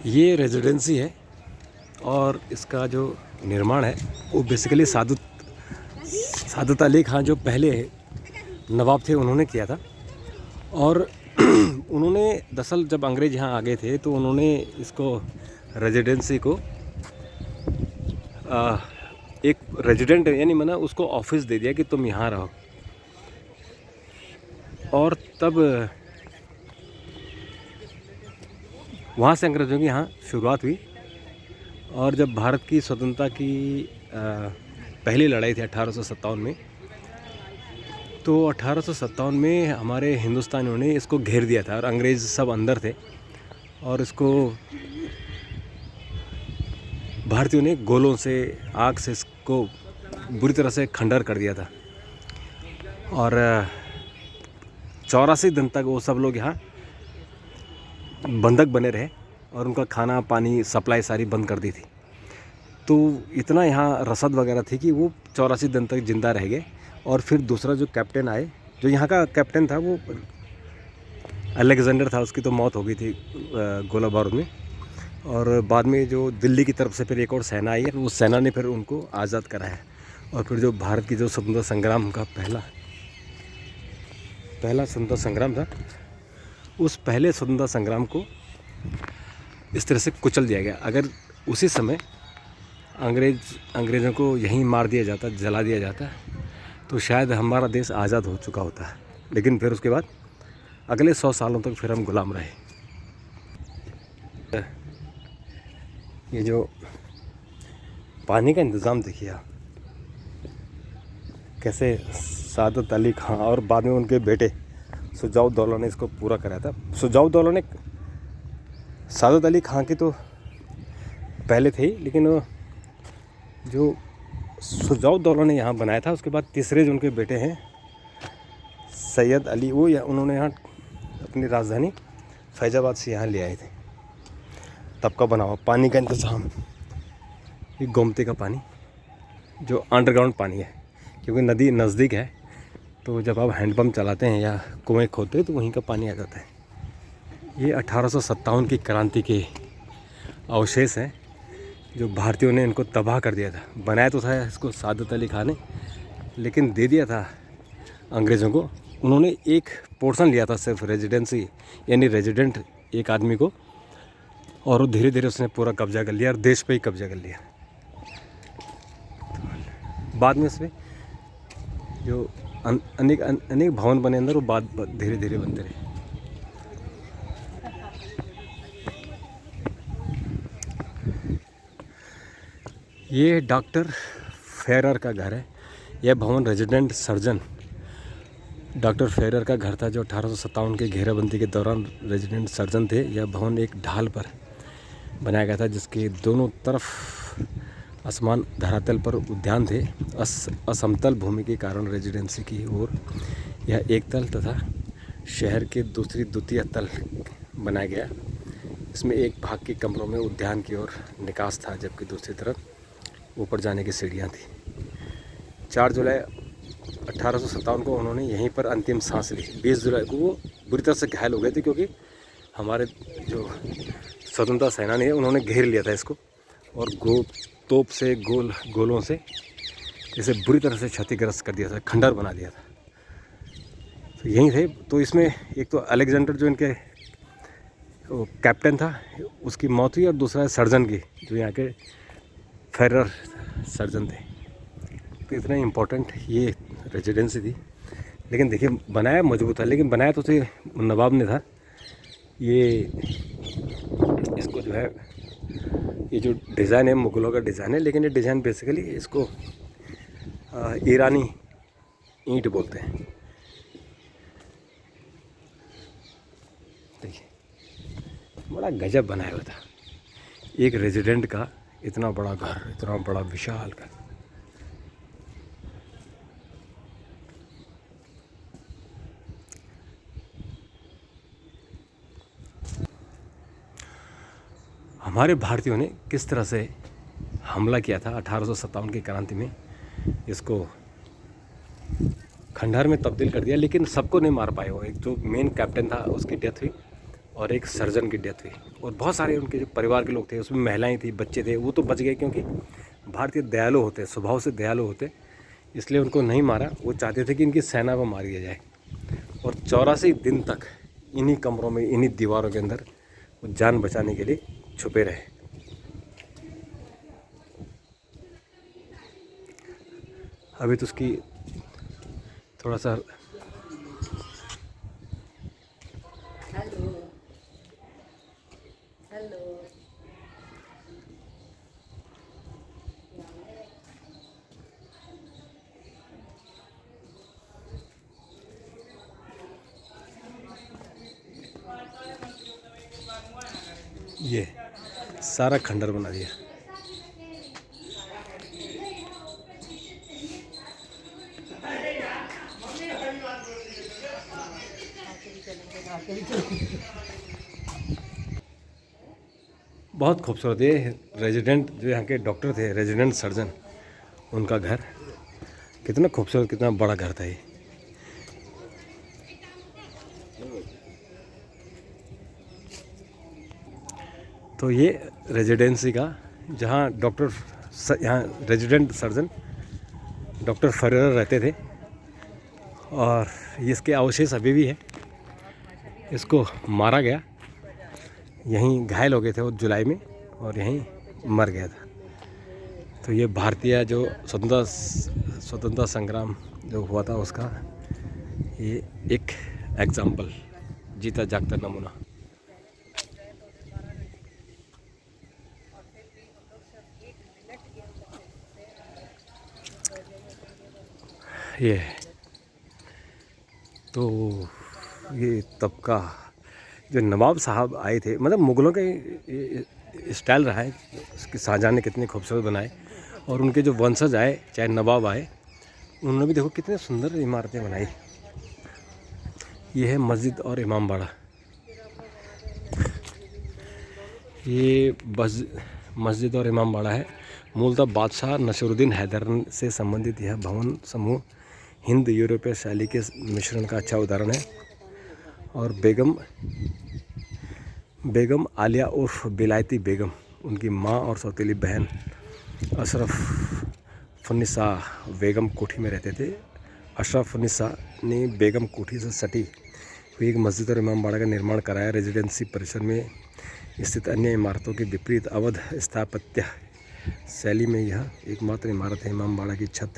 ये रेजिडेंसी है और इसका जो निर्माण है वो बेसिकली सादत अली खान जो पहले नवाब थे उन्होंने किया था। और उन्होंने दरअसल जब अंग्रेज़ यहाँ आ गए थे तो उन्होंने इसको रेजिडेंसी को एक रेजिडेंट यानी मना उसको ऑफिस दे दिया कि तुम यहाँ रहो। और तब वहाँ से अंग्रेज़ों की यहाँ शुरुआत हुई। और जब भारत की स्वतंत्रता की पहली लड़ाई थी 1857 में, तो 1857 में हमारे हिंदुस्तानियों ने इसको घेर दिया था और अंग्रेज़ सब अंदर थे और इसको भारतीयों ने गोलों से आग से इसको बुरी तरह से खंडर कर दिया था। और 84 दिन तक वो सब लोग यहाँ बंधक बने रहे और उनका खाना पानी सप्लाई सारी बंद कर दी थी। तो इतना यहाँ रसद वगैरह थी कि वो 84 दिन तक ज़िंदा रह गए। और फिर दूसरा जो कैप्टन आए, जो यहाँ का कैप्टन था वो अलेक्जेंडर था, उसकी तो मौत हो गई थी गोला बारूद में। और बाद में जो दिल्ली की तरफ से फिर एक और सेना आई है, उस सेना ने फिर उनको आज़ाद कराया। और फिर जो भारत की जो स्वतंत्रता संग्राम का पहला स्वतंत्रता संग्राम था, उस पहले स्वतंत्रता संग्राम को इस तरह से कुचल दिया गया। अगर उसी समय अंग्रेज़ों को यहीं मार दिया जाता, जला दिया जाता, तो शायद हमारा देश आज़ाद हो चुका होता है। लेकिन फिर उसके बाद अगले 100 सालों तक फिर हम गुलाम रहे। ये जो पानी का इंतज़ाम देखिए आप, कैसे सादत अली खान और बाद में उनके बेटे शुजाउद्दौला ने इसको पूरा कराया था। शुजाउद्दौला ने सादत अली खान की तो पहले थे ही, लेकिन जो शुजाउद्दौला ने यहाँ बनाया था उसके बाद तीसरे जो उनके बेटे हैं सैयद अली, वो उन्होंने यहाँ अपनी राजधानी फैजाबाद से यहाँ ले आए थे। तब का बना हुआ पानी का इंतज़ाम, ये गोमती का पानी जो अंडरग्राउंड पानी है, क्योंकि नदी नज़दीक है तो जब आप हैंडपम्प चलाते हैं या कुएँ खोदते हैं तो वहीं का पानी आ जाता है। ये 1857 की क्रांति के अवशेष हैं जो भारतीयों ने इनको तबाह कर दिया था। बनाया तो था इसको सादत अली खान ने, लेकिन दे दिया था अंग्रेज़ों को। उन्होंने एक पोर्शन लिया था सिर्फ रेजिडेंसी यानी रेजिडेंट एक आदमी को, और धीरे धीरे उसने पूरा कब्जा कर लिया और देश पे ही कब्जा कर लिया। बाद में इसमें जो अनेक भवन बने अंदर, वो बाद धीरे धीरे बनते रहे। ये डॉक्टर फेरर का घर है। यह भवन रेजिडेंट सर्जन डॉक्टर फेरर का घर था, जो 1857 के घेराबंदी के दौरान रेजिडेंट सर्जन थे। यह भवन एक ढाल पर बनाया गया था जिसके दोनों तरफ आसमान धरातल पर उद्यान थे। असमतल भूमि के कारण रेजिडेंसी की ओर यह एक तल तथा शहर के द्वितीय तल बनाया गया। इसमें एक भाग के कमरों में उद्यान की ओर निकास था, जबकि दूसरी तरफ ऊपर जाने की सीढ़ियाँ थी। 4 जुलाई 1857 को उन्होंने यहीं पर अंतिम सांस ली। 20 जुलाई को वो बुरी तरह से घायल हो गए थे, क्योंकि हमारे जो स्वतंत्रता सेनानी है उन्होंने घेर लिया था इसको और तोप से गोलों से इसे बुरी तरह से क्षतिग्रस्त कर दिया था, खंडर बना दिया था। तो यहीं थे। तो इसमें एक तो अलेक्जेंडर जो इनके कैप्टन था उसकी मौत हुई, और दूसरा सर्जन की, जो यहाँ के फेरर सर्जन थे। तो इतना इम्पोर्टेंट ये रेजिडेंसी थी। लेकिन देखिए बनाया मजबूत था, लेकिन बनाया तो थे नवाब ने था। ये इसको जो है, ये जो डिज़ाइन है मुग़लों का डिज़ाइन है, लेकिन ये डिज़ाइन बेसिकली इसको ईरानी ईंट बोलते हैं। देखिए बड़ा गजब बनाया हुआ था एक रेजिडेंट का, इतना बड़ा घर, इतना बड़ा विशाल घर। हमारे भारतीयों ने किस तरह से हमला किया था 1857 की क्रांति में, इसको खंडहर में तब्दील कर दिया, लेकिन सबको नहीं मार पाए। वो एक जो मेन कैप्टन था उसकी डेथ हुई, और एक सर्जन की डेथ हुई। और बहुत सारे उनके जो परिवार के लोग थे, उसमें महिलाएं थी, बच्चे थे, वो तो बच गए क्योंकि भारतीय दयालु होते हैं, स्वभाव से दयालु होते, इसलिए उनको नहीं मारा। वो चाहते थे कि इनकी सेना को मार दिया जाए। और 84 दिन तक इन्हीं कमरों में, इन्हीं दीवारों के अंदर वो जान बचाने के लिए छुपे रहे। अभी तो उसकी थोड़ा सा हेलो हेलो। ये सारा खंडर बना दिया। बहुत खूबसूरत ये रेजिडेंट जो यहाँ के डॉक्टर थे, रेजिडेंट सर्जन, उनका घर कितना खूबसूरत, कितना बड़ा घर था ये। तो ये रेजिडेंसी का, जहाँ यहाँ रेजिडेंट सर्जन डॉक्टर फेरर रहते थे, और इसके अवशेष अभी भी है। इसको मारा गया, यहीं घायल हो गए थे वो जुलाई में, और यहीं मर गया था। तो ये भारतीय जो स्वतंत्रता संग्राम जो हुआ था उसका ये एक एग्जाम्पल, जीता जागता नमूना। ये तो ये तब का जो नवाब साहब आए थे, मतलब मुग़लों के स्टाइल रहा है, उसकी शाहजहाँ ने कितने खूबसूरत बनाए, और उनके जो वंशज आए, चाहे नवाब आए, उन्होंने भी देखो कितने सुंदर इमारतें बनाई। ये है मस्जिद और इमाम बाड़ा। ये मस्जिद और इमाम बाड़ा है। मूलतः बादशाह नसीरुद्दीन हैदर से संबंधित यह भवन समूह हिंद यूरोपीय शैली के मिश्रण का अच्छा उदाहरण है। और बेगम आलिया उर्फ बिलायती बेगम, उनकी माँ और सौतेली बहन अशरफुन्निसा बेगम कोठी में रहते थे। अशरफुन्निसा ने बेगम कोठी से सटी हुई एक मस्जिद और इमाम बाड़ा का निर्माण कराया। रेजिडेंसी परिसर में स्थित अन्य इमारतों के विपरीत अवध स्थापत्य शैली में यह एकमात्र इमारत है। इमाम बाड़ा की छत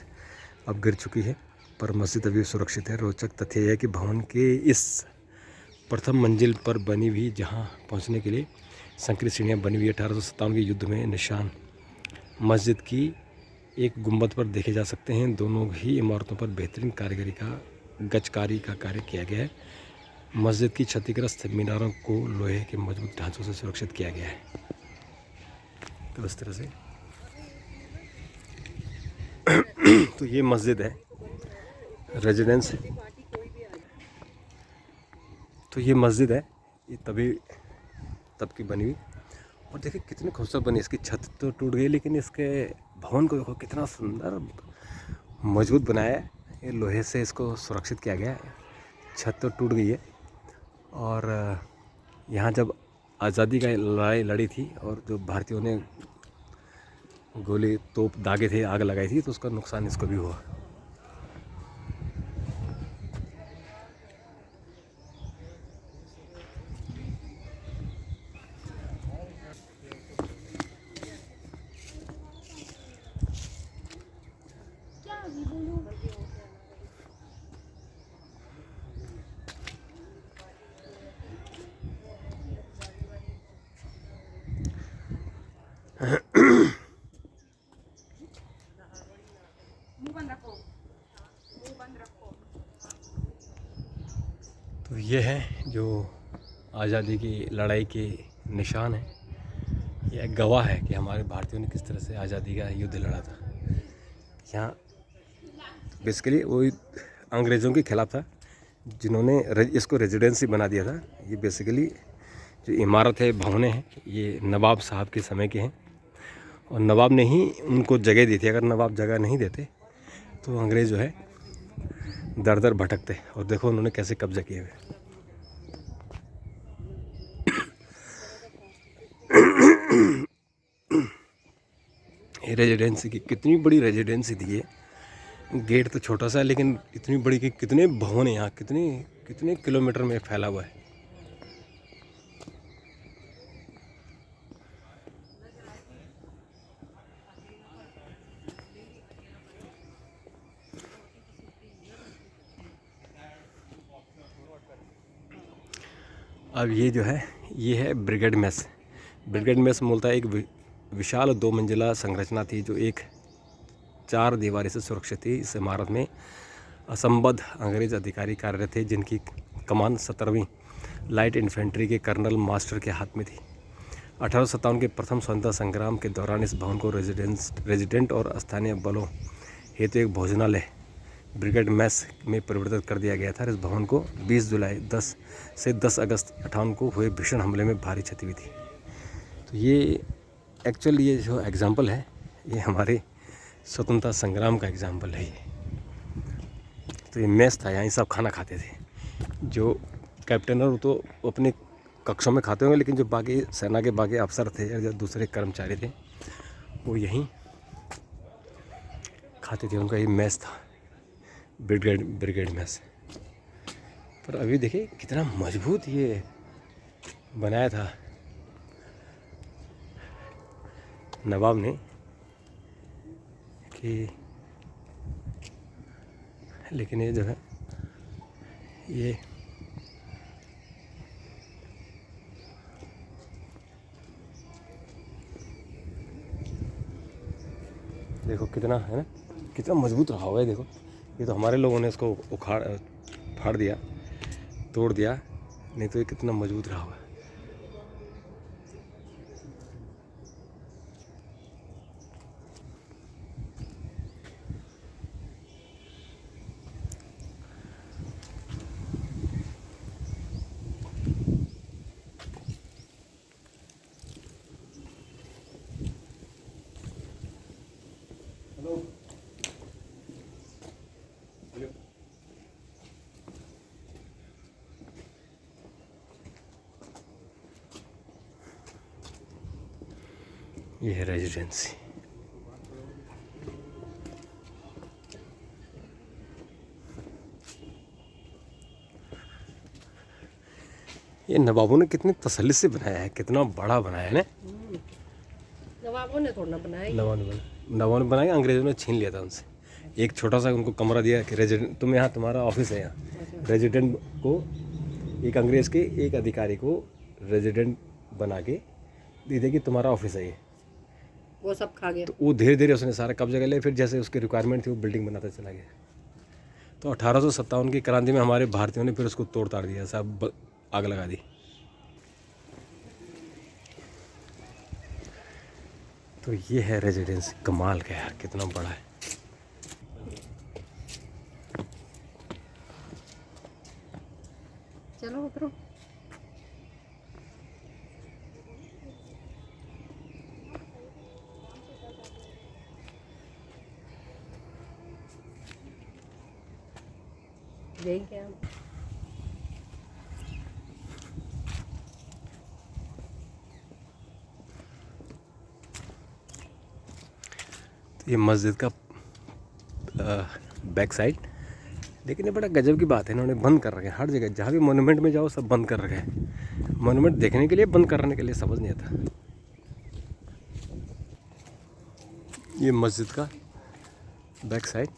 अब गिर चुकी है, पर मस्जिद अभी सुरक्षित है। रोचक तथ्य यह है कि भवन के इस प्रथम मंजिल पर बनी हुई, जहां पहुंचने के लिए संकरी सीढ़ियां बनी हुई, 1857 के युद्ध में निशान मस्जिद की एक गुंबद पर देखे जा सकते हैं। दोनों ही इमारतों पर बेहतरीन कारीगरी का गचकारी का कार्य किया गया है। मस्जिद की क्षतिग्रस्त मीनारों को लोहे के मजबूत ढांचों से सुरक्षित किया गया है। तो इस तरह से तो ये मस्जिद है, रेजिडेंस। तो ये मस्जिद है, ये तब की बनी हुई। और देखिए कितनी खूबसूरत बनी। इसकी छत तो टूट गई, लेकिन इसके भवन को देखो कितना सुंदर मजबूत बनाया है। ये लोहे से इसको सुरक्षित किया गया है। छत तो टूट गई है। और यहाँ जब आज़ादी का लड़ाई लड़ी थी, और जो भारतीयों ने गोली तोप दागे थे, आग लगाई थी, तो उसका नुकसान इसको भी हुआ। तो ये है जो आज़ादी की लड़ाई के निशान है। ये एक गवाह है कि हमारे भारतीयों ने किस तरह से आज़ादी का युद्ध लड़ा था। यहाँ बेसिकली वो अंग्रेज़ों के खिलाफ था, जिन्होंने इसको रेजिडेंसी बना दिया था। ये बेसिकली जो इमारत है, भवनें हैं, ये नवाब साहब के समय के हैं, और नवाब ने ही उनको जगह दी थी। अगर नवाब जगह नहीं देते तो अंग्रेज़ जो है दर दर भटकते। और देखो उन्होंने कैसे कब्जा किए हुए। ये रेजिडेंसी की कितनी बड़ी रेजिडेंसी थी ये। गेट तो छोटा सा है लेकिन इतनी बड़ी कि कितने भवन है यहाँ, कितने कितने किलोमीटर में फैला हुआ है। अब ये जो है ये है ब्रिगेड मेस। ब्रिगेड मेस मूलतः एक विशाल 2 मंजिला संरचना थी जो एक 4 दीवारी से सुरक्षित थी। इस इमारत में असंबद्ध अंग्रेज अधिकारी कार्यरत थे जिनकी कमान 17वीं लाइट इन्फेंट्री के कर्नल मास्टर के हाथ में थी। 1857 के प्रथम स्वतंत्रता संग्राम के दौरान इस भवन को रेजिडेंट और स्थानीय बलों हेतु एक भोजनालय ब्रिगेड मेस में परिवर्तित कर दिया गया था। इस भवन को 20 जुलाई 10 से 10 अगस्त 58 को हुए भीषण हमले में भारी क्षति हुई थी। तो ये एक्चुअल ये जो एग्ज़ाम्पल है ये हमारे स्वतंत्रता संग्राम का एग्ज़ाम्पल है ये। तो ये मेस था, यहाँ सब खाना खाते थे। जो कैप्टन और तो अपने कक्षों में खाते होंगे, लेकिन जो बाकी सेना के बाकी अफसर थे या जो दूसरे कर्मचारी थे वो यहीं खाते थे। उनका ये मेस था, ब्रिगेड मेस। पर अभी देखिए कितना मजबूत ये बनाया था नवाब ने कि, लेकिन ये जो है ये देखो कितना है ना, कितना मजबूत रहा हुआ है। देखो ये तो हमारे लोगों ने इसको फाड़ दिया, तोड़ दिया, नहीं तो ये कितना मजबूत रहा हुआ है। ये है रेजिडेंसी। ये नवाबों ने कितनी तसल्ली से बनाया है, कितना बड़ा बनाया है ना। नवाबों ने थोड़ा बनाया, नवाबों ने बनाया, अंग्रेजों ने छीन लिया था उनसे। एक छोटा सा उनको कमरा दिया कि रेजिडेंट तुम यहाँ, तुम्हारा ऑफिस है यहाँ। रेजिडेंट को एक अंग्रेज़ के एक अधिकारी को रेजिडेंट बना के दे दिया कि तुम्हारा ऑफिस है ये। वो सब खा गया। तो वो धीरे धीरे उसने सारा कब्जा कर लिया। फिर जैसे उसकी रिक्वायरमेंट थी वो बिल्डिंग बनाता चला गया। तो 1857 की क्रांति में हमारे भारतीयों ने फिर उसको तोड़ ताड़ दिया, सब आग लगा दी। तो ये है रेजिडेंस, कमाल का यार, कितना बड़ा है। चलो उतरो। देखें हम। ये मस्जिद का बैक साइड, लेकिन ये बड़ा गजब की बात है, इन्होंने बंद कर रखे हैं हर जगह। जहाँ भी मोनूमेंट में जाओ सब बंद कर रखे हैं। मोनूमेंट देखने के लिए, बंद करने के लिए, समझ नहीं आता। ये मस्जिद का बैक साइड।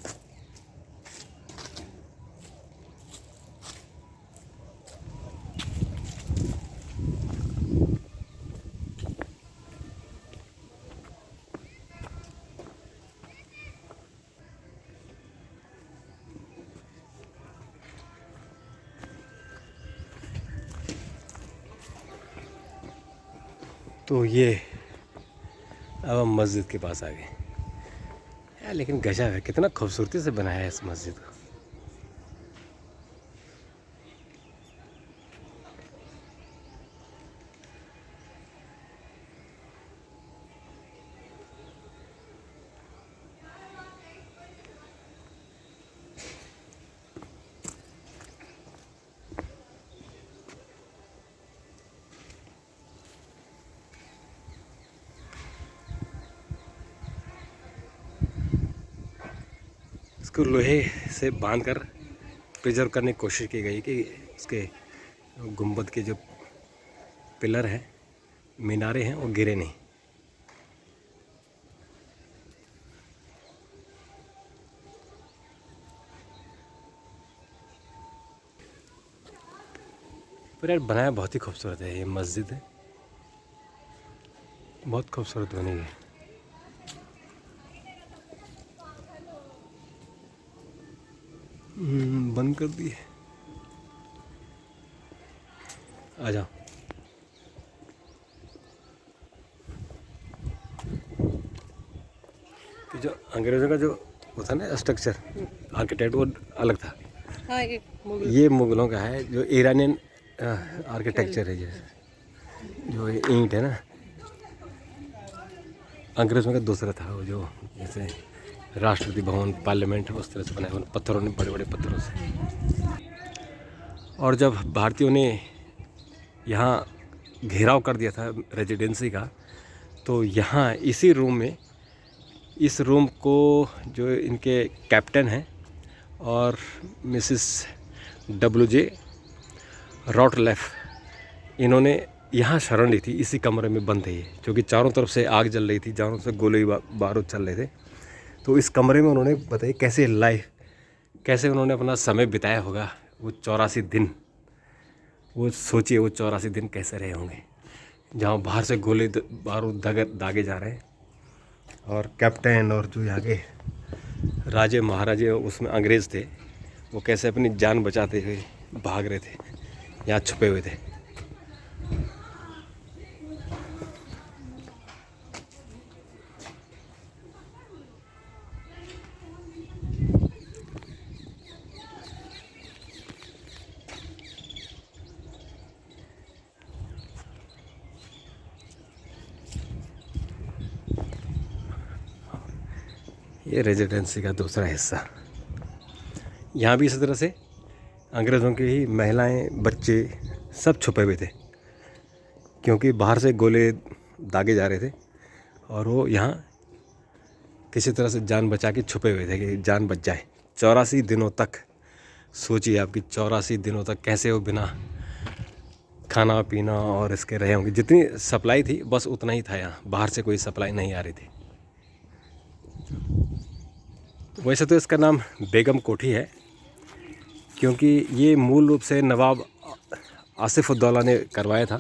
तो ये अब हम मस्जिद के पास आ गए यार, लेकिन गजब है, कितना खूबसूरती से बनाया है इस मस्जिद को। इसको लोहे से बांधकर प्रिजर्व करने की कोशिश की गई कि इसके गुंबद के जो पिलर हैं, मीनारे हैं, वो गिरे नहीं। पर यार बनाया बहुत ही खूबसूरत है। ये मस्जिद है, बहुत खूबसूरत बनी है। बंद कर दी है। आ जाओ। कि जो अंग्रेज़ों का जो वो था ना स्ट्रक्चर, आर्किटेक्ट, वो अलग था। हाँ ये मुगलों का है, जो ईरानियन आर्किटेक्चर है। जैसे जो ये ईंट है ना, अंग्रेज़ों का दूसरा था, वो जो जैसे राष्ट्रपति भवन, पार्लियामेंट, उस तरह से बनाया हुआ पत्थरों ने, बड़े बड़े पत्थरों से। और जब भारतीयों ने यहाँ घेराव कर दिया था रेजिडेंसी का, तो यहाँ इसी रूम में, इस रूम को जो इनके कैप्टन हैं और मिसिस WJ रॉटलेफ, इन्होंने यहाँ शरण ली थी। इसी कमरे में बंद थे ये, क्योंकि चारों तरफ से आग जल रही थी, चारों से गोले बारूद चल रहे थे। तो इस कमरे में उन्होंने बताइए कैसे उन्होंने अपना समय बिताया होगा, वो 84 दिन। वो सोचिए वो 84 दिन कैसे रहे होंगे, जहाँ बाहर से गोले बारूद दागे जा रहे हैं, और कैप्टन और जो यहाँ के राजे महाराजे उसमें अंग्रेज़ थे, वो कैसे अपनी जान बचाते हुए भाग रहे थे, यहाँ छुपे हुए थे। ये रेजिडेंसी का दूसरा हिस्सा। यहाँ भी इसी तरह से अंग्रेज़ों की ही महिलाएं, बच्चे सब छुपे हुए थे, क्योंकि बाहर से गोले दागे जा रहे थे, और वो यहाँ किसी तरह से जान बचा के छुपे हुए थे कि जान बच जाए। 84 दिनों तक सोचिए आपकी, 84 दिनों तक कैसे वो बिना खाना पीना और इसके रहे होंगे। जितनी सप्लाई थी बस उतना ही था, यहाँ बाहर से कोई सप्लाई नहीं आ रही थी। वैसे तो इसका नाम बेगम कोठी है, क्योंकि ये मूल रूप से नवाब आसिफ उद्दौला ने करवाया था,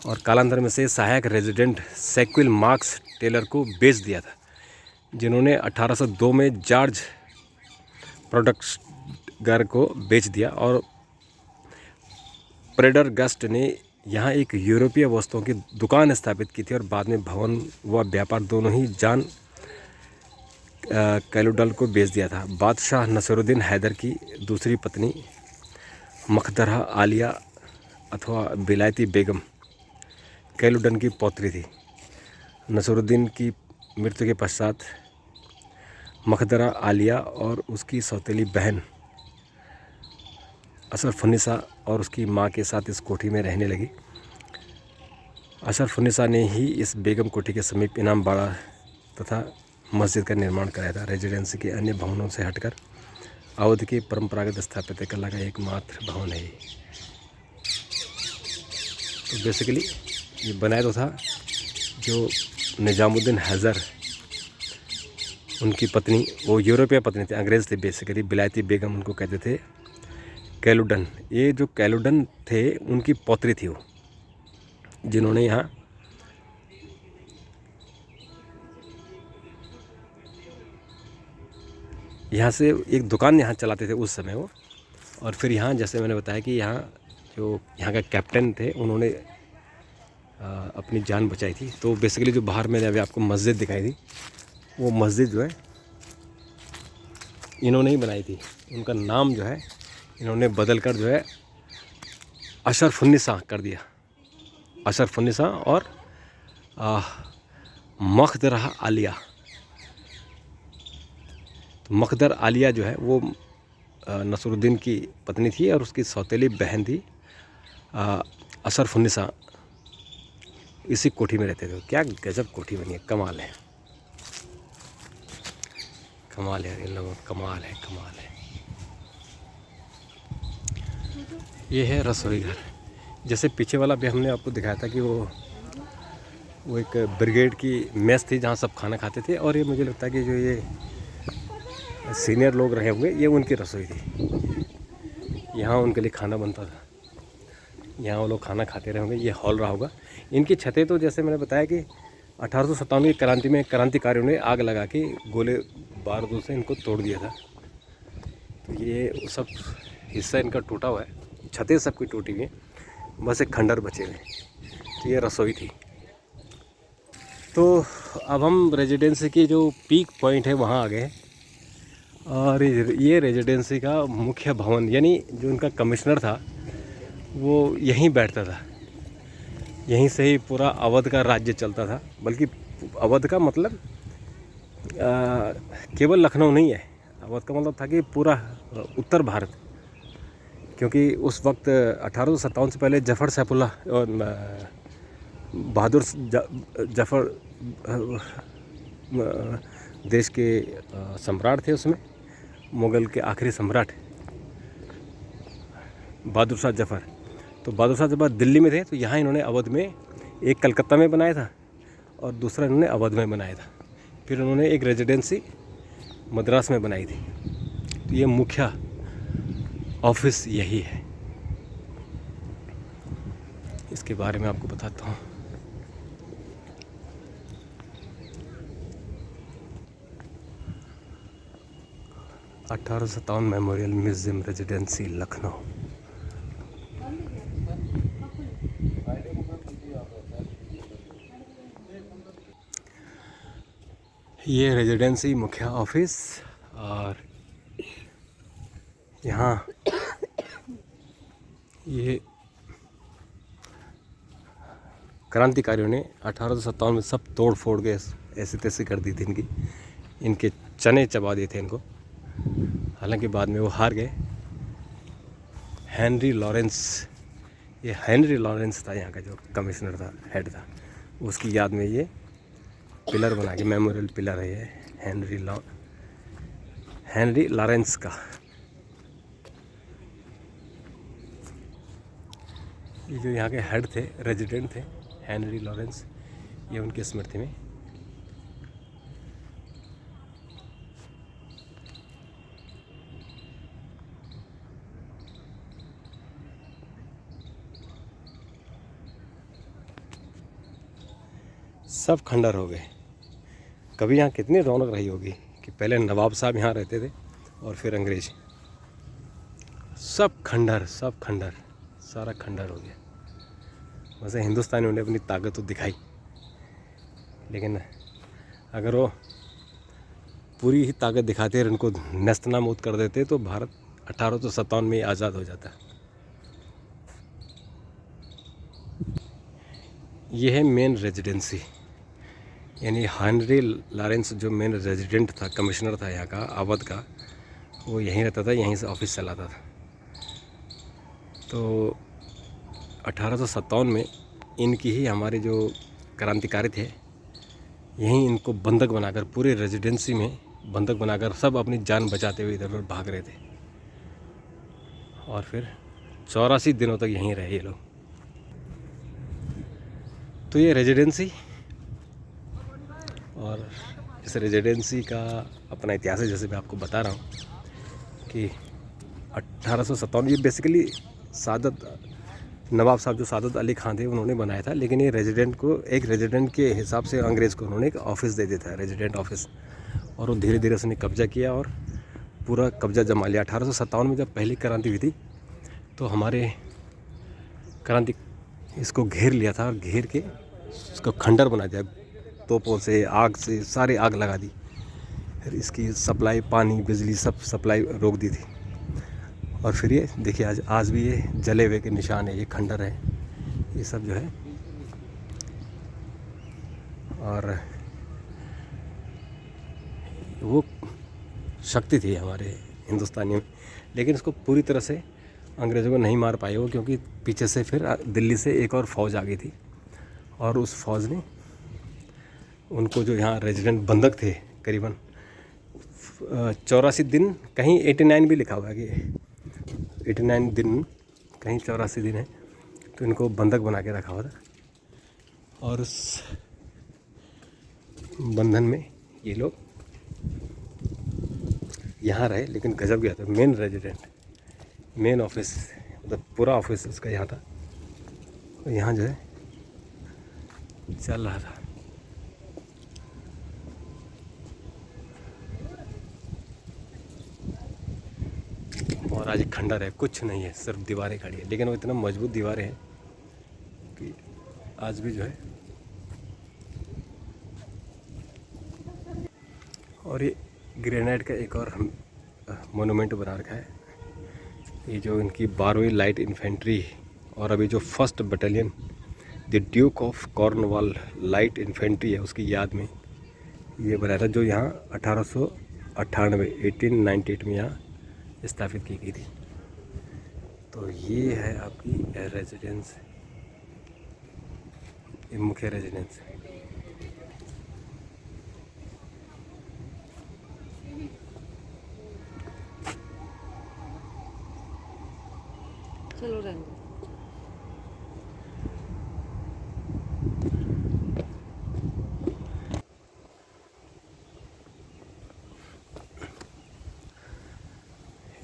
और कालांतर में से सहायक रेजिडेंट सेक्विल मार्क्स टेलर को बेच दिया था, जिन्होंने 1802 में जॉर्ज प्रोडक्ट्सगर को बेच दिया। और प्रेडरगस्ट ने यहाँ एक यूरोपीय वस्तुओं की दुकान स्थापित की थी, और बाद में भवन व व्यापार दोनों ही जॉन कैलुडल को बेच दिया था। बादशाह नसीरुद्दीन हैदर की दूसरी पत्नी मखदरा आलिया अथवा बिलायती बेगम कैलुडन की पौत्री थी। नसीरुद्दीन की मृत्यु के पश्चात मखदरा आलिया और उसकी सौतेली बहन अशरफुन्निसा और उसकी मां के साथ इस कोठी में रहने लगी। अशरफुन्निसा ने ही इस बेगम कोठी के समीप इनाम बाड़ा तथा मस्जिद का निर्माण कराया था। रेजिडेंसी के अन्य भवनों से हटकर अवध की परंपरागत स्थापत्य कला का एकमात्र भवन है। तो बेसिकली ये बनाया तो था जो निजामुद्दीन हैदर, उनकी पत्नी, वो यूरोपीय पत्नी थी, अंग्रेज़ थे बेसिकली, बिलायती बेगम उनको कहते थे, कैलुडन। ये जो कैलुडन थे उनकी पौत्री थी वो, जिन्होंने यहाँ से एक दुकान यहाँ चलाते थे उस समय वो। और फिर यहाँ जैसे मैंने बताया कि यहाँ जो यहाँ का कैप्टन थे, उन्होंने अपनी जान बचाई थी। तो बेसिकली जो बाहर मैंने अभी आपको मस्जिद दिखाई थी, वो मस्जिद जो है इन्होंने ही बनाई थी। उनका नाम जो है इन्होंने बदल कर जो है अशरफुन्निसा कर दिया, अशरफुन्निसा और मखदरा आलिया। तो मखदर आलिया जो है वो नसीरुद्दीन की पत्नी थी, और उसकी सौतेली बहन थी अशरफुन्निसा। इसी कोठी में रहते थे। क्या गजब कोठी बनी है, कमाल है, कमाल है इन लोगों, कमाल है कमाल है। ये है रसोई घर। जैसे पीछे वाला भी हमने आपको दिखाया था कि वो एक ब्रिगेड की मेस थी जहाँ सब खाना खाते थे, और ये मुझे लगता है कि जो ये सीनियर लोग रहे होंगे ये उनकी रसोई थी। यहाँ उनके लिए खाना बनता था, यहाँ वो लोग खाना खाते रहे होंगे। ये हॉल रहा होगा। इनकी छतें तो जैसे मैंने बताया कि 1857 की क्रांति में क्रांतिकारियों ने आग लगा के गोले बारूद से इनको तोड़ दिया था। तो ये सब हिस्सा इनका टूटा हुआ है, छतें सबकी टूटी हुई हैं, बस एक खंडर बचे हुए हैं। तो ये रसोई थी। तो अब हम रेजिडेंसी की जो पीक पॉइंट है वहाँ आ गए हैं, और ये रेजिडेंसी का मुख्य भवन, यानी जो उनका कमिश्नर था वो यहीं बैठता था। यहीं से ही पूरा अवध का राज्य चलता था। बल्कि अवध का मतलब केवल लखनऊ नहीं है, अवध का मतलब था कि पूरा उत्तर भारत। क्योंकि उस वक्त 1857 से पहले जफ़र सैफुल्लाह और बहादुर जफ़र देश के सम्राट थे। उसमें मुग़ल के आखिरी सम्राट बहादुर शाह जफ़र। तो बहादुर शाह जफ़र दिल्ली में थे, तो यहाँ इन्होंने अवध में, एक कलकत्ता में बनाया था और दूसरा इन्होंने अवध में बनाया था। फिर उन्होंने एक रेजिडेंसी मद्रास में बनाई थी। तो ये मुख्य ऑफिस यही है। इसके बारे में आपको बताता हूँ। $1857 मेमोरियल म्यूजियम रेजिडेंसी लखनऊ। ये रेजिडेंसी मुख्य ऑफिस, और यहाँ ये क्रांतिकारियों ने 1857 में सब तोड़ फोड़ के ऐसे तैसे कर दी थी। इनके चने चबा दिए थे इनको। हालांकि बाद में वो हार गए। हेनरी लॉरेंस, ये हेनरी लॉरेंस था यहाँ का जो कमिश्नर था, हेड था। उसकी याद में ये पिलर बना के, मेमोरियल पिलर है ये हेनरी लॉरेंस का। ये जो यहाँ के हेड थे, रेजिडेंट थे, हेनरी लॉरेंस, ये उनकी स्मृति में। सब खंडर हो गए। कभी यहाँ कितनी रौनक रही होगी कि पहले नवाब साहब यहाँ रहते थे और फिर अंग्रेज। सब खंडर, सारा खंडर हो गया। वैसे हिंदुस्तानियों ने अपनी ताकत तो दिखाई, लेकिन अगर वो पूरी ही ताकत दिखाते और इनको नेस्तनाबूद कर देते तो भारत 1857 में आज़ाद हो जाता। ये है मेन रेजिडेंसी, यानी हेनरी लॉरेंस जो मेन रेजिडेंट था, कमिश्नर था यहाँ का अवध का, वो यहीं रहता था, यहीं से ऑफिस चलाता था। तो 1857 में इनकी ही, हमारे जो क्रांतिकारी थे, यहीं इनको बंधक बनाकर, पूरे रेजिडेंसी में बंधक बनाकर सब अपनी जान बचाते हुए इधर उधर भाग रहे थे। और फिर 84 दिनों तक यहीं रहे ये लोग। तो ये रेजिडेंसी, और इस रेजिडेंसी का अपना इतिहास है, जैसे मैं आपको बता रहा हूँ कि 1857, ये बेसिकली नवाब साहब जो सादत अली खान थे उन्होंने बनाया था। लेकिन ये रेजिडेंट को, एक रेजिडेंट के हिसाब से अंग्रेज़ को उन्होंने एक ऑफिस दे दिया था, रेजिडेंट ऑफिस। और वो धीरे धीरे उसने कब्जा किया और पूरा कब्जा जमा लिया। 1857 में जब पहली क्रांति हुई थी तो हमारे क्रांति इसको घेर लिया था, और घेर के इसको खंडर बना दिया, तोपों से, आग से, सारी आग लगा दी। फिर इसकी सप्लाई, पानी, बिजली, सब सप्लाई रोक दी थी। और फिर ये देखिए आज भी ये जले हुए के निशान है, ये खंडर है, ये सब जो है। और वो शक्ति थी हमारे हिंदुस्तानियों में, लेकिन इसको पूरी तरह से अंग्रेज़ों को नहीं मार पाए वो, क्योंकि पीछे से फिर दिल्ली से एक और फ़ौज आ गई थी, और उस फ़ौज ने उनको, जो यहाँ रेजिडेंट बंधक थे करीबन 84 दिन, कहीं 89 भी लिखा हुआ है कि 89 दिन, कहीं 84 दिन है। तो इनको बंधक बना के रखा हुआ था और उस बंधन में ये लोग यहाँ रहे। लेकिन गजब गया था, मेन रेजिडेंट, मेन ऑफिस, मतलब पूरा ऑफिस उसका यहाँ था। तो यहाँ जो है चल रहा था। और आज खंडर है, कुछ नहीं है, सिर्फ दीवारें खड़ी है। लेकिन वो इतना मजबूत दीवारें हैं कि आज भी जो है। और ये ग्रेनाइट का एक और मोनूमेंट बना रखा है। ये जो इनकी 12वीं लाइट इन्फेंट्री और अभी जो first battalion the Duke of Cornwall light infantry है, उसकी याद में ये बनाया था, जो यहाँ 1898 में यहाँ स्थापित की गई थी। तो ये है आपकी रेजिडेंस, ये मुख्य रेजिडेंस। चलो रहने दो।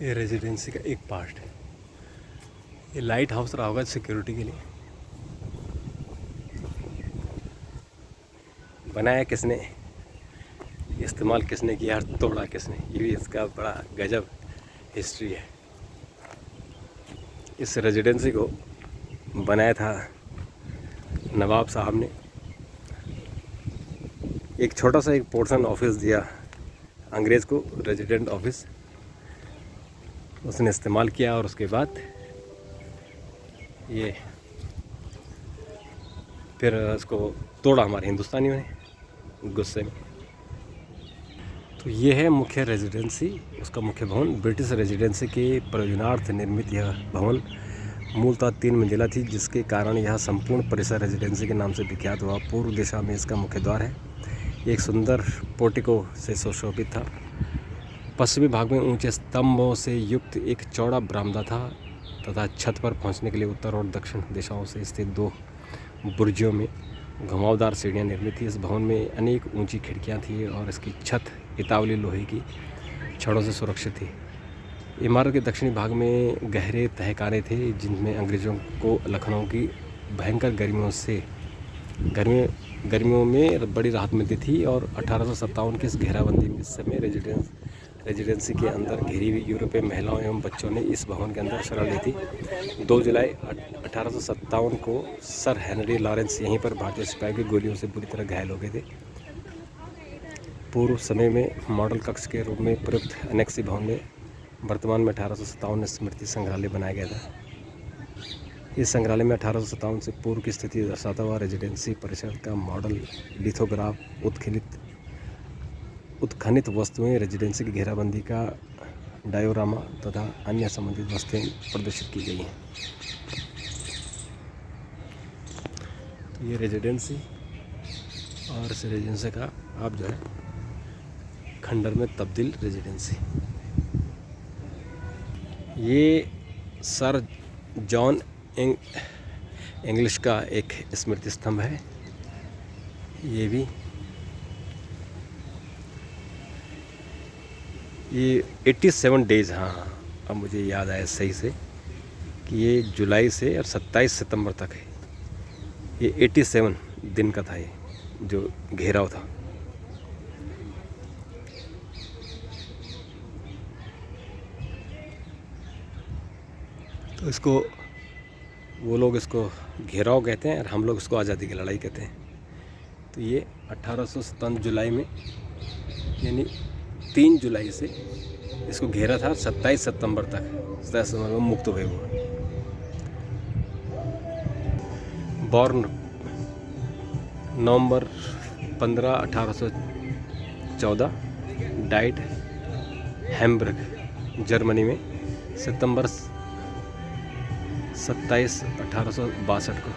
ये रेजिडेंसी का एक पार्ट है। ये लाइट हाउस रहा होगा सिक्योरिटी के लिए। बनाया किसने, इस्तेमाल किसने किया और तोड़ा किसने, ये भी इसका बड़ा गजब हिस्ट्री है। इस रेजिडेंसी को बनाया था नवाब साहब ने। एक छोटा सा एक पोर्शन ऑफिस दिया अंग्रेज़ को, रेजिडेंट ऑफिस, उसने इस्तेमाल किया। और उसके बाद ये फिर उसको तोड़ा हमारे हिंदुस्तानियों ने गुस्से में। तो ये है मुख्य रेजिडेंसी, उसका मुख्य भवन। ब्रिटिश रेजिडेंसी के प्रयोजनार्थ निर्मित यह भवन मूलतः 3 मंजिला थी, जिसके कारण यह संपूर्ण परिसर रेजिडेंसी के नाम से विख्यात हुआ। पूर्व दिशा में इसका मुख्य द्वार है, एक सुंदर पोर्टिको से सुशोभित था। पश्चिमी भाग में ऊंचे स्तंभों से युक्त एक चौड़ा बरामदा था तथा छत पर पहुंचने के लिए उत्तर और दक्षिण दिशाओं से स्थित 2 बुर्जियों में घुमावदार सीढ़ियां निर्मित थी। इस भवन में अनेक ऊंची खिड़कियां थी और इसकी छत इतावली लोहे की छड़ों से सुरक्षित थी। इमारत के दक्षिणी भाग में गहरे तहखाने थे, जिनमें अंग्रेज़ों को लखनऊ की भयंकर गर्मियों में बड़ी राहत मिलती थी। और 1857 की इस घेराबंदी में इस समय रेजिडेंसी के अंदर घेरी हुई यूरोपीय महिलाओं एवं बच्चों ने इस भवन के अंदर शरण ली थी। 2 जुलाई 1857 को सर हेनरी लॉरेंस यहीं पर भारतीय सिपाही की गोलियों से बुरी तरह घायल हो गए थे। पूर्व समय में मॉडल कक्ष के रूप में प्रयुक्त एनेक्सी भवन में वर्तमान में 1857 स्मृति संग्रहालय बनाया गया था। इस संग्रहालय में 1857 से पूर्व की स्थिति दर्शाता हुआ रेजिडेंसी परिसर का मॉडल, लिथोग्राफ, उत्खनित वस्तुएं, रेजिडेंसी की घेराबंदी का डायोरामा तथा अन्य संबंधित वस्तुएं प्रदर्शित की गई हैं। तो ये रेजिडेंसी, और इस रेजिडेंसी का आप जो है खंडर में तब्दील रेजिडेंसी। ये सर जॉन इंग्लिश का एक स्मृति स्तंभ है। ये भी ये 87 डेज़, हाँ अब मुझे याद आया सही से कि ये जुलाई से और 27 सितंबर तक है। ये 87 दिन का था, ये जो घेराव था। तो इसको वो लोग इसको घेराव कहते हैं और हम लोग इसको आज़ादी की लड़ाई कहते हैं। तो ये 1857 जुलाई में, यानी 3 जुलाई से इसको घेरा था, 27 सितंबर तक, 27 सितंबर में मुक्त हुए वो। बॉर्न नवंबर 15, 1814, डाइड हैम्बर्ग जर्मनी में सितंबर 27, 1862 को।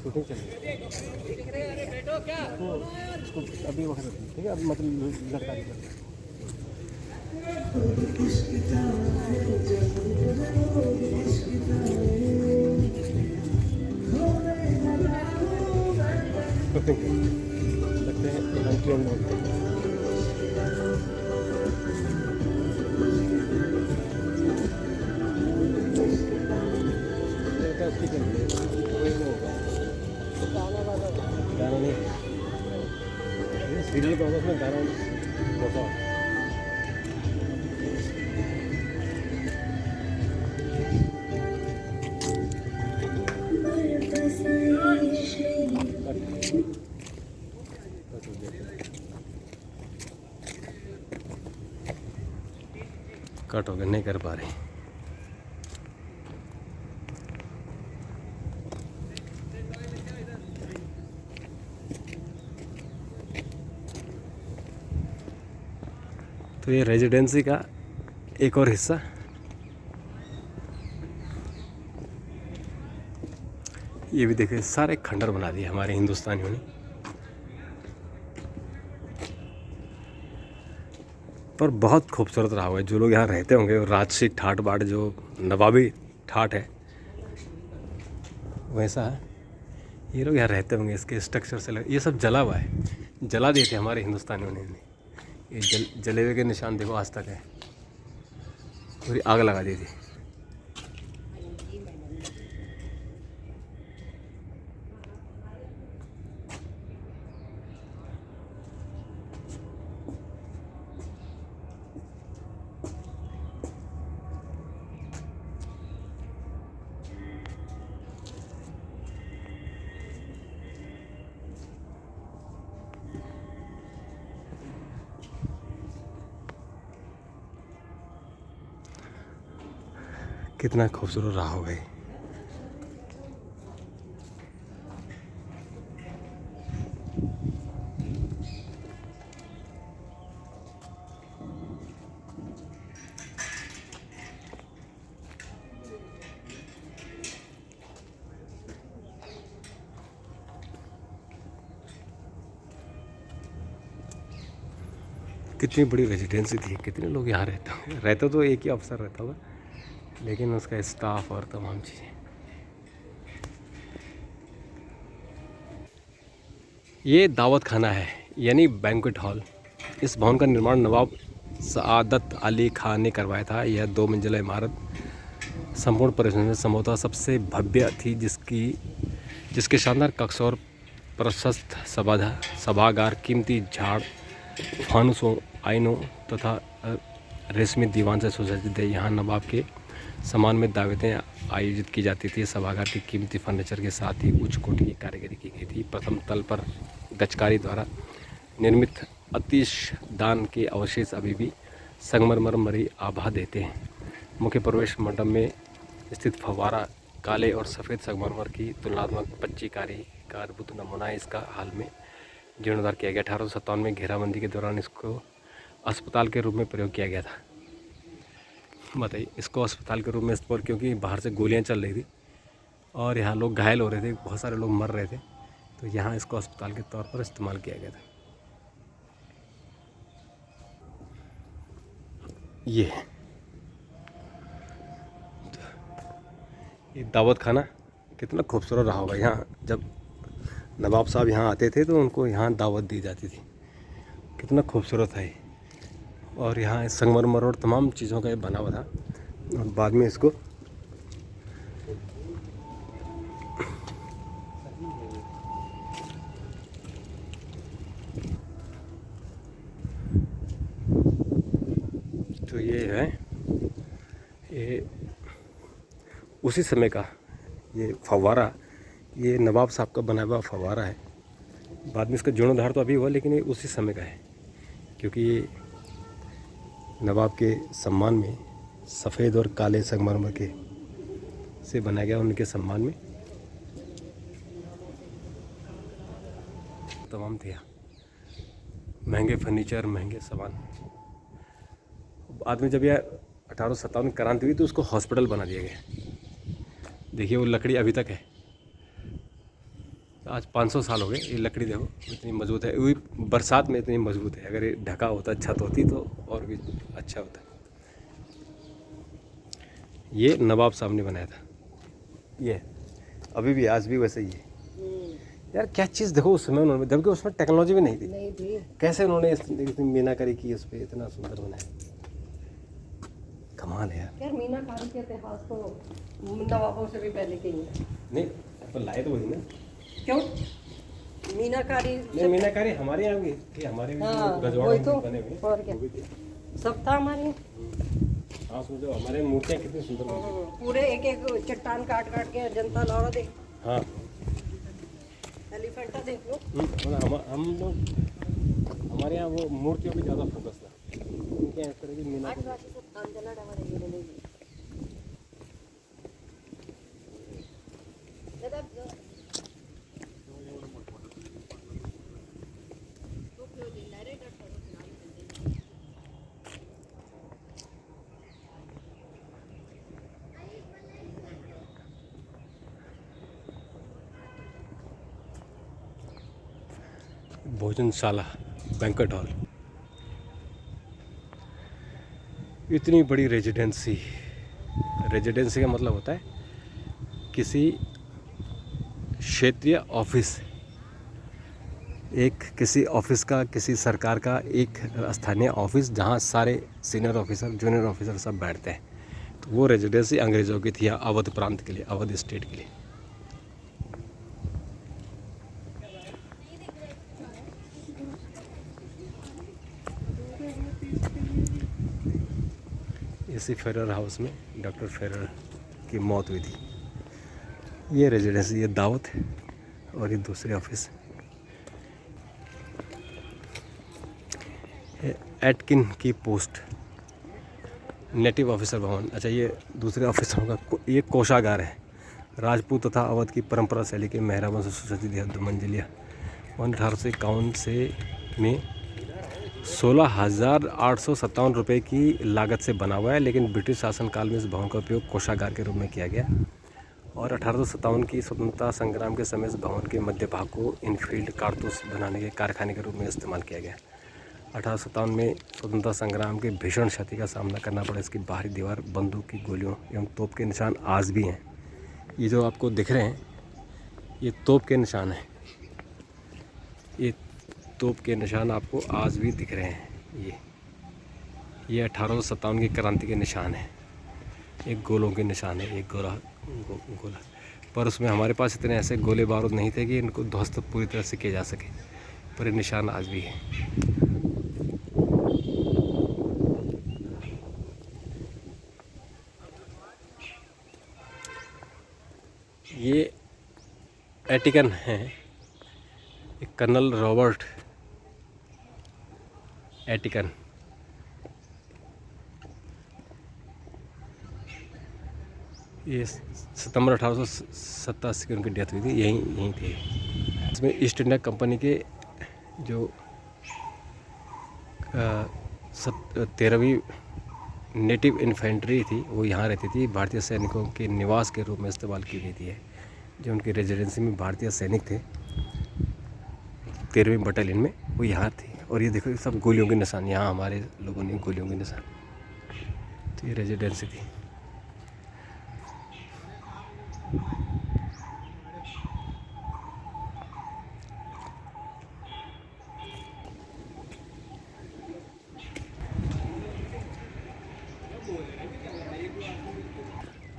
शूटिंग चल रही है। इसको अभी वक्त ठीक है, अब मतलब लड़का लगते हैं। गाना नहीं, सीरियल का होगा उसमें गाना होता है। कट हो गया, नहीं कर पा रहे। तो ये रेजिडेंसी का एक और हिस्सा, ये भी देखिए सारे खंडर बना दिए हमारे हिंदुस्तानियों ने। और बहुत खूबसूरत रहा हुआ है। जो लोग यहाँ रहते होंगे, राजसी ठाट बाट जो नवाबी ठाट है वैसा है, ये लोग यहाँ रहते होंगे। इसके स्ट्रक्चर से ये सब जला हुआ है, जला दिए थे हमारे हिंदुस्तानियों ने। ये जले हुए के निशान देखो आज तक है, पूरी आग लगा दी थी। कितना खूबसूरत रहा होगा ये। कितनी बड़ी रेजिडेंसी थी, कितने लोग यहाँ रहते होंगे। रहता तो एक ही अफसर रहता होगा, लेकिन उसका स्टाफ और तमाम चीज़ें। ये दावत खाना है, यानी बैंक्वेट हॉल। इस भवन का निर्माण नवाब सआदत अली खान ने करवाया था। यह 2 मंजिला इमारत संपूर्ण परिसर में संभवतः सबसे भव्य थी, जिसके शानदार कक्ष और प्रशस्त सभागार, कीमती झाड़, फानुसों, आइनों तथा रेशमी दीवान से सुसज्जित है। यहाँ नवाब के सम्मान में दावतें आयोजित की जाती थी। सभागार की कीमती फर्नीचर के साथ ही उच्च कोटि की कारीगरी की गई थी। प्रथम तल पर गचकारी द्वारा निर्मित अतिश दान के अवशेष अभी भी संगमरमर मरी आभा देते हैं। मुख्य प्रवेश मंडप में स्थित फव्वारा काले और सफ़ेद संगमरमर की तुलनात्मक पच्चीकारी का अद्भुत नमूना है। इसका हाल में जीर्णोद्धार किया गया। 1857 में घेराबंदी के दौरान इसको अस्पताल के रूप में प्रयोग किया गया था। बताइए, इसको अस्पताल के रूप में इस्तेमाल, क्योंकि बाहर से गोलियां चल रही थी और यहाँ लोग घायल हो रहे थे, बहुत सारे लोग मर रहे थे, तो यहाँ इसको अस्पताल के तौर पर इस्तेमाल किया गया था। ये दावत खाना कितना खूबसूरत रहा होगा। यहाँ जब नवाब साहब यहाँ आते थे तो उनको यहाँ दावत दी जाती थी। कितना खूबसूरत है। और यहाँ संगमरमर और तमाम चीज़ों का ये बना हुआ था। और बाद में इसको तो ये है, ये उसी समय का ये फव्वारा, ये नवाब साहब का बनाया हुआ फव्वारा है। बाद में इसका जीर्णोद्धार तो अभी हुआ, लेकिन ये उसी समय का है, क्योंकि नवाब के सम्मान में सफ़ेद और काले संगमरमर के से बनाया गया, उनके सम्मान में तमाम थे यहाँ महंगे फर्नीचर, महंगे सामान। बाद में जब यह 1857 में क्रांति हुई तो उसको हॉस्पिटल बना दिया गया। देखिए वो लकड़ी अभी तक है, आज 500 साल हो गए। ये लकड़ी देखो इतनी मजबूत है, वही बरसात में इतनी मजबूत है। अगर ये ढका होता, छत होती तो और भी अच्छा होता। ये नवाब साहब ने बनाया था, ये अभी भी आज भी वैसे ही है। यार क्या चीज़ देखो उस समय उन्होंने, जबकि उसमें टेक्नोलॉजी भी नहीं थी, कैसे उन्होंने इतनी मीनाकारी की उस पर, इतना सुंदर बनाया। कमाल है यार मीनाकारी के इतिहास तो नवाबों से भी पहले के ही है। नहीं पर लाए तो वही ना, क्यों मीनाकारी? नहीं मीनाकारी हमारे यहाँ भी थी, हमारे भी रजवाड़ों में बने हुए और क्या सब था हमारे। हाँ समझो हमारे मूर्तियाँ कितनी सुंदर बनती पूरे एक एक चट्टान काट काट के जनता लौड़ा दे। हाँ एलिफेंटा देख लो। हम लोग हमारे यहाँ वो मूर्तियों पे ज़्यादा फोकस था, उनके यहाँ इस तरह की मीनाकारी। भोजनशाला, बैंक्वेट हॉल, इतनी बड़ी रेजिडेंसी। रेजिडेंसी का मतलब होता है किसी क्षेत्रीय ऑफिस, एक किसी ऑफिस का, किसी सरकार का एक स्थानीय ऑफिस जहाँ सारे सीनियर ऑफिसर, जूनियर ऑफिसर सब बैठते हैं। तो वो रेजिडेंसी अंग्रेज़ों की थी, अवध प्रांत के लिए, अवध स्टेट के लिए। इसी फेरर हाउस में डॉक्टर फेरर की मौत हुई थी। ये रेजिडेंसी, ये दावत है और ये दूसरे ऑफिस। एटकिन की पोस्ट, नेटिव ऑफिसर भवन। अच्छा ये दूसरे ऑफिसरों का ये कोषागार है। राजपूत तथा अवध की परंपरा शैली के मेहराबों से सुसज्जित 2 मंजिलिया 1851 से में 16,857 रुपये की लागत से बना हुआ है, लेकिन ब्रिटिश शासनकाल में इस भवन का उपयोग कोषागार के रूप में किया गया और 1857 की स्वतंत्रता संग्राम के समय इस भवन के मध्य भाग को इनफील्ड कारतूस बनाने के कारखाने के रूप में इस्तेमाल किया गया। 1857 में स्वतंत्रता संग्राम के भीषण क्षति का सामना करना पड़ा। इसकी बाहरी दीवार बंदूक की गोलियों एवं तोप के निशान आज भी हैं। ये जो आपको दिख रहे हैं ये तोप के निशान हैं, ये तोप के निशान आपको आज भी दिख रहे हैं। ये 1857 की क्रांति के निशान हैं। एक गोलों के निशान है, एक गोला, पर उसमें हमारे पास इतने ऐसे गोले बारूद नहीं थे कि इनको ध्वस्त पूरी तरह से किया जा सके, पर ये निशान आज भी है। ये एटिकन है, कर्नल रॉबर्ट एटिकन। ये सितंबर 1887 की उनकी डेथ हुई थी, यहीं थे। इसमें ईस्ट इंडिया कंपनी के जो 13वीं नेटिव इन्फेंट्री थी वो यहाँ रहती थी। भारतीय सैनिकों के निवास के रूप में इस्तेमाल की गई थी। जो उनकी रेजिडेंसी में भारतीय सैनिक थे 13वीं बटालियन में, वो यहाँ थे। और ये देखो सब गोलियों के निशान, यहाँ हमारे लोगों ने गोलियों के निशान। तो ये रेजिडेंसी थी।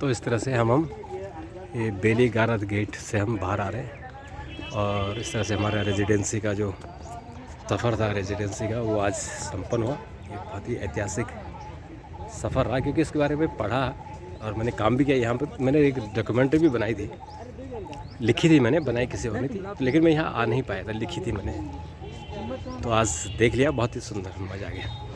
तो इस तरह से हम ये बेली गारद गेट से हम बाहर आ रहे हैं और इस तरह से हमारा रेजिडेंसी का जो सफ़र था रेजिडेंसी का वो आज संपन्न हुआ। ये बहुत ही ऐतिहासिक सफ़र रहा क्योंकि इसके बारे में पढ़ा और मैंने काम भी किया। यहाँ पर मैंने एक डॉक्यूमेंट्री भी बनाई थी, लिखी थी मैंने, बनाई किसी और ने थी, लेकिन मैं यहाँ आ नहीं पाया था, लिखी थी मैंने। तो आज देख लिया, बहुत ही सुंदर, मज़ा आ गया।